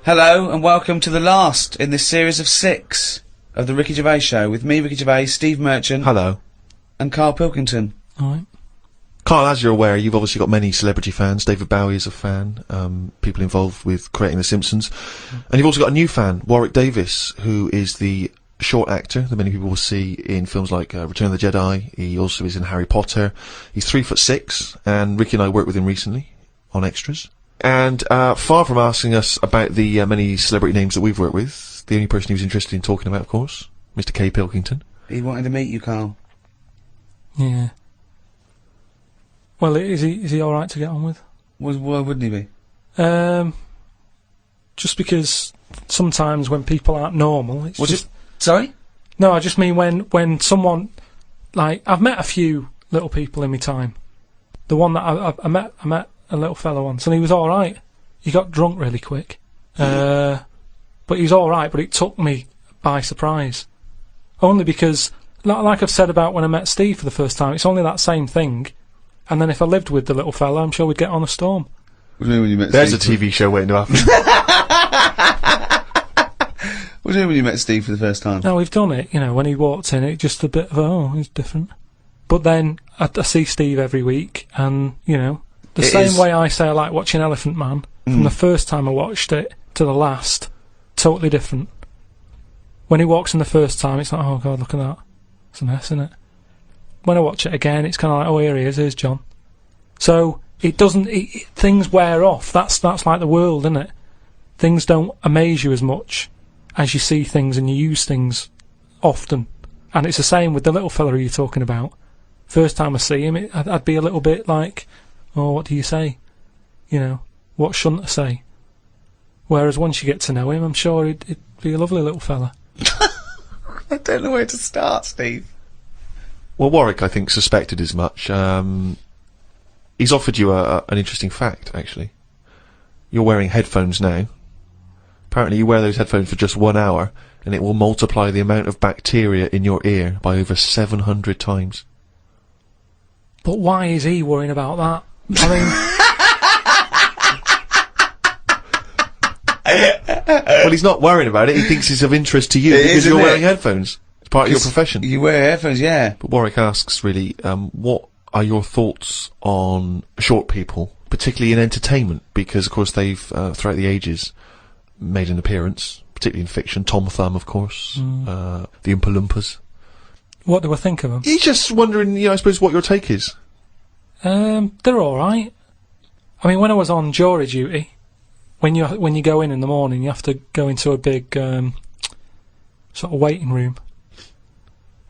Hello and welcome to the last in this series of 6 of the Ricky Gervais Show with me, Ricky Gervais, Steve Merchant. Hello. And Karl Pilkington. Alright. Karl, as you're aware, you've obviously got many celebrity fans. David Bowie is a fan, people involved with creating The Simpsons. And you've also got a new fan, Warwick Davis, who is the short actor that many people will see in films like Return of the Jedi. He also is in Harry Potter. He's 3'6", and Ricky and I worked with him recently on extras. And far from asking us about the many celebrity names that we've worked with, the only person he was interested in talking about, of course, Mr. K. Pilkington. He wanted to meet you, Karl. Yeah. Well, is he alright to get on with? Why wouldn't he be? Just because sometimes when people aren't normal, it's just... Sorry? No, I just mean when someone... Like, I've met a few little people in my time. The one that I met a little fella once, and he was alright. He got drunk really quick. But he was alright, but it took me by surprise. Only because, like I've said about when I met Steve for the first time, it's only that same thing. And then if I lived with the little fella, I'm sure we'd get on a storm. What do you mean when you met There's Steve? a TV show waiting to happen. What do you mean when you met Steve for the first time? No, we've done it, you know, when he walked in, it just a bit of, oh, he's different. But then, I see Steve every week, and, you know, the same way I say I like watching Elephant Man, from the first time I watched it to the last, totally different. When he walks in the first time, it's like, oh god, look at that. It's a mess, isn't it? When I watch it again, it's kind of like, oh, here he is, here's John. So, it doesn't, things wear off. That's like the world, isn't it? Things don't amaze you as much as you see things and you use things often. And it's the same with the little fella you're talking about. First time I see him, I'd be a little bit like, oh, what do you say? You know, what shouldn't I say? Whereas once you get to know him, I'm sure he'd be a lovely little fella. I don't know where to start, Steve. Well, Warwick, I think, suspected as much. He's offered you an interesting fact, actually. You're wearing headphones now. Apparently you wear those headphones for just 1 hour, and it will multiply the amount of bacteria in your ear by over 700 times. But why is he worrying about that? Well, he's not worrying about it. He thinks it's of interest to you because you're wearing headphones. It's part of your profession. You wear headphones, yeah. But Warwick asks, really, what are your thoughts on short people, particularly in entertainment? Because, of course, they've, throughout the ages, made an appearance, particularly in fiction. Tom Thumb, of course, the Oompa Loompas. What do I think of them? He's just wondering, you know, I suppose, what your take is. They're alright. I mean, when I was on jury duty, when you go in the morning, you have to go into a big sort of waiting room,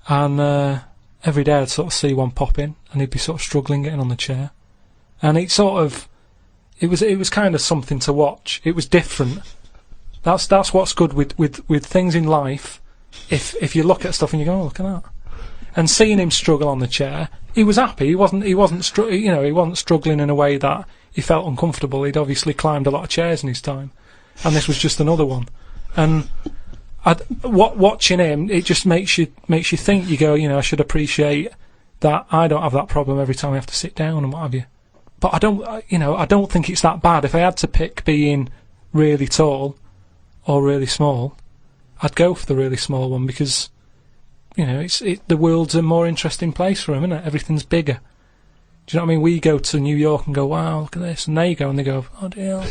and every day I'd sort of see one pop in, and he'd be sort of struggling getting on the chair, and it was kind of something to watch. It was different. That's what's good with things in life. If you look at stuff and you go, oh, look at that, and seeing him struggle on the chair, he was happy. He wasn't struggling in a way that he felt uncomfortable. He'd obviously climbed a lot of chairs in his time, and this was just another one. And watching him, it just makes you think. You go, you know, I should appreciate that I don't have that problem every time I have to sit down and what have you. But I don't think it's that bad. If I had to pick being really tall or really small, I'd go for the really small one because, you know, the world's a more interesting place for him, isn't it? Everything's bigger. Do you know what I mean? We go to New York and go, wow, look at this, and they go and they go, oh dear.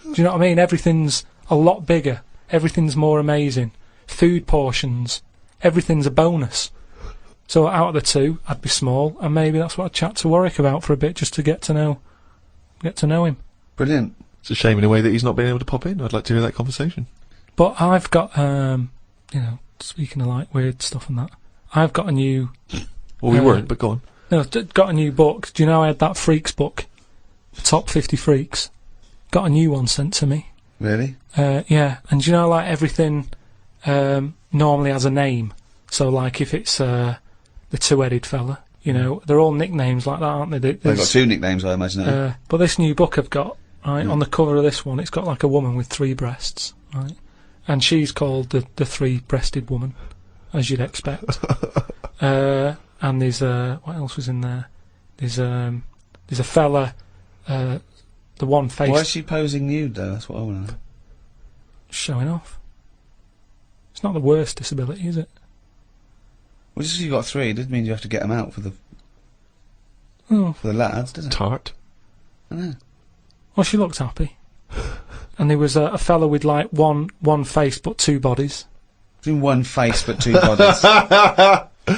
Do you know what I mean? Everything's a lot bigger. Everything's more amazing. Food portions, everything's a bonus. So out of the two, I'd be small, and maybe that's what I'd chat to Warwick about for a bit, just to get to know him. Brilliant. It's a shame in a way that he's not been able to pop in. I'd like to hear that conversation. But I've got, you know, speaking of like weird stuff and that, I've got a new... Well, we weren't, but go on. No, got a new book. Do you know I had that Freaks book? Top 50 Freaks. Got a new one sent to me. Really? Yeah, and do you know, like, everything normally has a name. So, like, if it's the two-headed fella, you know, they're all nicknames like that, aren't they? They've got 2 nicknames, I imagine. But this new book I've got, right, on the cover of this one, it's got, like, a woman with 3 breasts, right? And she's called the three-breasted woman, as you'd expect. And there's what else was in there? There's a fella, the one face. Why is she posing nude though? That's what I want to know. showing off. It's not the worst disability, is it? Well, just 'cause you've got 3 doesn't mean you have to get them out for the lads, does it? Tart. I know. Well, she looked happy. And there was a fella with like one face but 2 bodies. Doing one face but 2 bodies.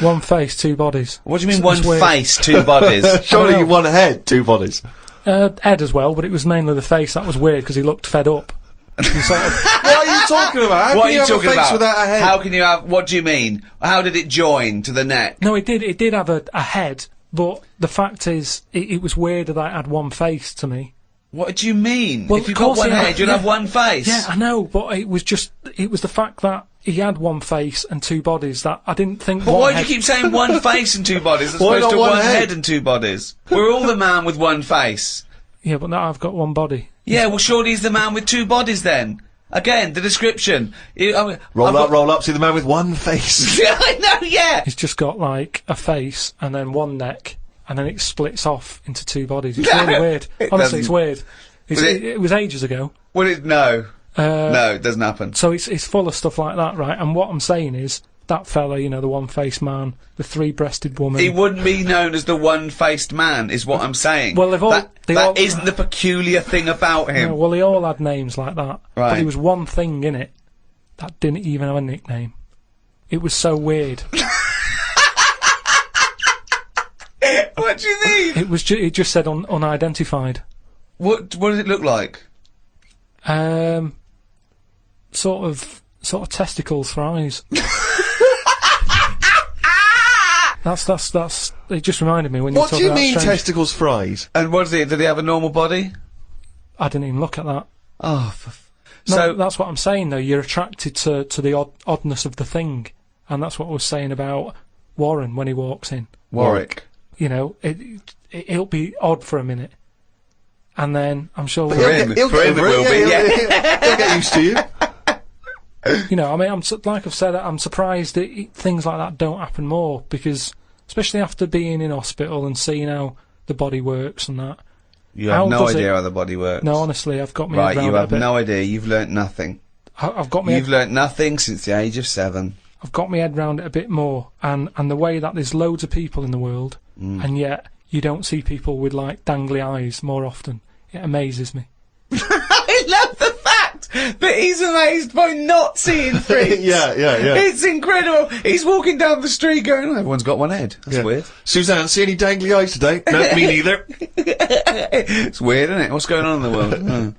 One face, 2 bodies. What do you mean It's one weird. face, 2 bodies? Surely you one head, 2 bodies. Ed as well, but it was mainly the face that was weird because he looked fed up. He sort of, What are you talking about? How What can are you have talking a face about? without a head? How can you have? What do you mean? How did it join to the neck? no, it did have a head, but the fact is, it was weird that it had one face to me. What do you mean? Well, if you've of got course one he had- head, you'd yeah. have one face. Yeah, I know, but it was the fact that he had one face and 2 bodies that I didn't think. But one why do head- you keep saying one face and 2 bodies as Why opposed to not one one head? head and 2 bodies? We're all the man with one face. Yeah, but now I've got one body. Yeah, well, surely he's the man with 2 bodies then. Again, the description. Roll up, see the man with one face. Yeah, I know, yeah. He's just got like a face and then one neck, and then it splits off into 2 bodies. It's No, really weird. it Honestly, it's doesn't. weird. But It was ages ago. Well, no. Uh, No, it doesn't happen. So it's full of stuff like that, right? And what I'm saying is that fella, you know, the one-faced man, the 3-breasted woman. He wouldn't be known as the one-faced man, is what I'm saying. Well, they've all- that they that all- isn't the peculiar thing about him. No, well, they all had names like that. But Right. there was one thing in it that didn't even have a nickname. It was so weird. What do you mean? It was it just said unidentified. What does it look like? Sort of testicles for eyes. That's. It just reminded me when you were What do talking you about mean strange. testicles fries? And what is it? Did he have a normal body? I didn't even look at that. Oh, No, so that's what I'm saying though. You're attracted to the oddness of the thing, and that's what I was saying about Warren when he walks in. Warwick. You know, it'll be odd for a minute, and then I'm sure For him it will be, yeah. He'll get used to you. you know. I mean, like I've said, I'm surprised that things like that don't happen more because, especially after being in hospital and seeing how the body works and that. You How have no does idea it- how the body works. No, honestly, I've got me Right, head you round it a have bit. no idea. You've learnt nothing. I've got me. You've learnt nothing since the age of 7. I've got my head round it a bit more, and the way that there's loads of people in the world, and yet you don't see people with like dangly eyes more often. It amazes me. I love the fact that he's amazed by not seeing freaks. Yeah. It's incredible. He's walking down the street going, oh, everyone's got one head. That's Yeah. weird. Suzanne, see any dangly eyes today? No, me neither. It's weird, isn't it? What's going on in the world? Oh.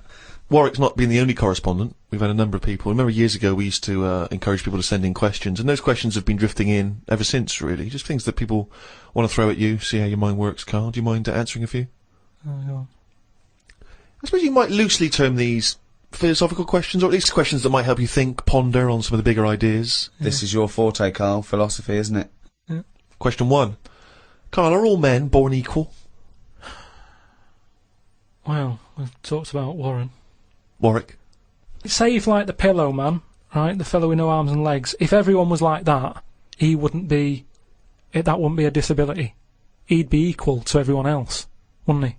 Warwick's not been the only correspondent. We've had a number of people. Remember years ago we used to encourage people to send in questions, and those questions have been drifting in ever since, really. Just things that people want to throw at you, see how your mind works, Carl. Do you mind answering a few? Oh, I suppose you might loosely term these philosophical questions, or at least questions that might help you think, ponder on some of the bigger ideas. This is your forte, Carl. Philosophy, isn't it? Question 1. Carl, are all men born equal? well, we've talked about Warren. Warwick? Say if like the Pillow Man, right, the fellow with no arms and legs. If everyone was like that, he wouldn't be. That wouldn't be a disability. He'd be equal to everyone else, wouldn't he?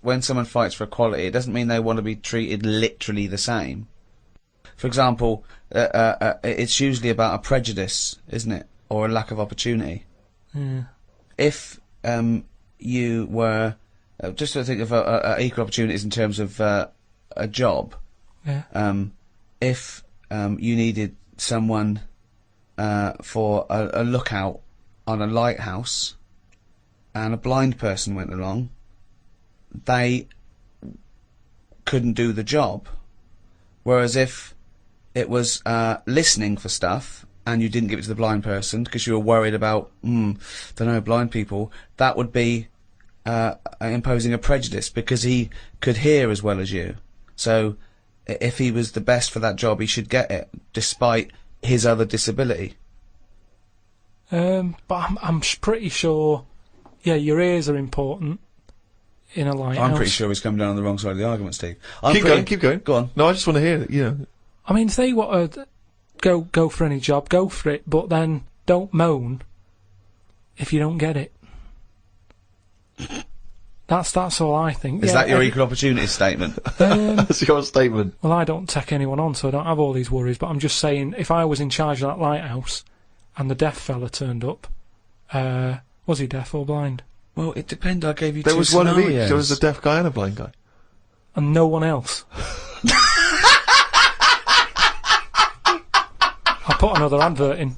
When someone fights for equality, it doesn't mean they want to be treated literally the same. For example, it's usually about a prejudice, isn't it? Or a lack of opportunity. Yeah. If you were... just to think of equal opportunities in terms of a job. Yeah. If you needed someone for a lookout on a lighthouse and a blind person went along, they couldn't do the job. Whereas if it was listening for stuff and you didn't give it to the blind person because you were worried about, blind people, that would be imposing a prejudice because he could hear as well as you. So if he was the best for that job, he should get it, despite his other disability. But I'm pretty sure. Yeah, your ears are important in a lighthouse. I'm pretty sure he's come down on the wrong side of the argument, Steve. Keep going. Go on. No, I just want to hear that, you know. I mean, if they want to go for any job, go for it. But then don't moan if you don't get it. That's all I think. Is Yeah, that your equal opportunity statement? That's your statement. Well, I don't take anyone on, so I don't have all these worries, but I'm just saying, if I was in charge of that lighthouse and the deaf fella turned up, was he deaf or blind? Well, it depends. I gave you There two was one of each. scenarios. There was a deaf guy and a blind guy. And no one else? I'll put another advert in.